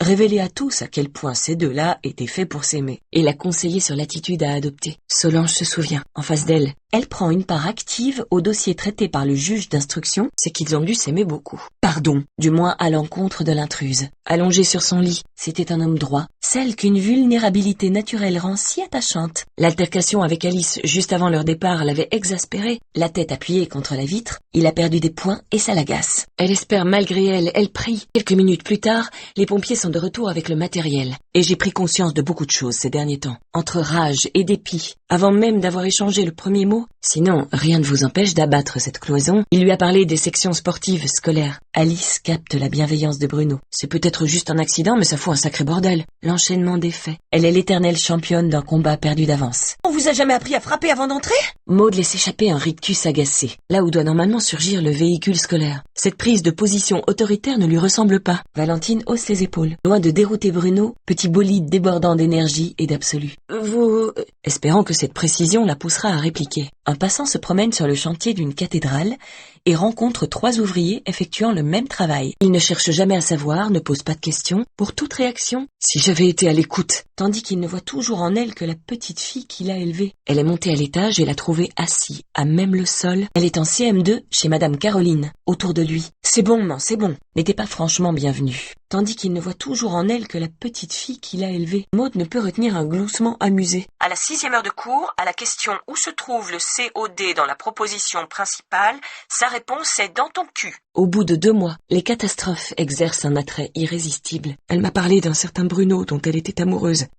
révélait à tous à quel point ces deux-là étaient faits pour s'aimer, et la conseillait sur l'attitude à adopter. Solange se souvient, en face d'elle, elle prend une part active au dossier traité par le juge d'instruction, c'est qu'ils ont dû s'aimer beaucoup. Pardon, du moins à l'encontre de l'intruse. Allongé sur son lit, c'était un homme droit, celle qu'une vulnérabilité naturelle rend si attachante. L'altercation avec Alice juste avant leur départ l'avait exaspérée, la tête appuyée contre la vitre, il a perdu des points et ça l'agace. Elle espère malgré elle, elle prie. Quelques minutes plus tard, les pompiers sont de retour avec le matériel. Et j'ai pris conscience de beaucoup de choses ces derniers temps, entre rage et dépit, avant même d'avoir échangé le premier mot. Sinon, rien ne vous empêche d'abattre cette cloison. Il lui a parlé des sections sportives scolaires. Alice capte la bienveillance de Bruno. C'est peut-être juste un accident, mais ça fout un sacré bordel. L'enchaînement des faits. Elle est l'éternelle championne d'un combat perdu d'avance. On vous a jamais appris à frapper avant d'entrer ? Maud laisse échapper un rictus agacé, là où doit normalement surgir le véhicule scolaire. Cette prise de position autoritaire ne lui ressemble pas. Valentine hausse les épaules. Loin de dérouter Bruno, petit bolide débordant d'énergie et d'absolu. Vous... Espérant que cette précision la poussera à répliquer. Un passant se promène sur le chantier d'une cathédrale et rencontre 3 ouvriers effectuant le même travail. Il ne cherche jamais à savoir, ne pose pas de questions. Pour toute réaction, si j'avais été à l'écoute, tandis qu'il ne voit toujours en elle que la petite fille qu'il a élevée. Elle est montée à l'étage et l'a trouvé assis, à même le sol. Elle est en CM2 chez Madame Caroline. Autour de lui, c'est bon, maman, c'est bon, n'était pas franchement bienvenu. Tandis qu'il ne voit toujours en elle que la petite fille qu'il a élevée. Maud ne peut retenir un gloussement amusé. À la 6e heure de cours, à la question « Où se trouve le COD dans la proposition principale ?», sa réponse est « Dans ton cul ». Au bout de 2 mois, les catastrophes exercent un attrait irrésistible. Elle m'a parlé d'un certain Bruno dont elle était amoureuse.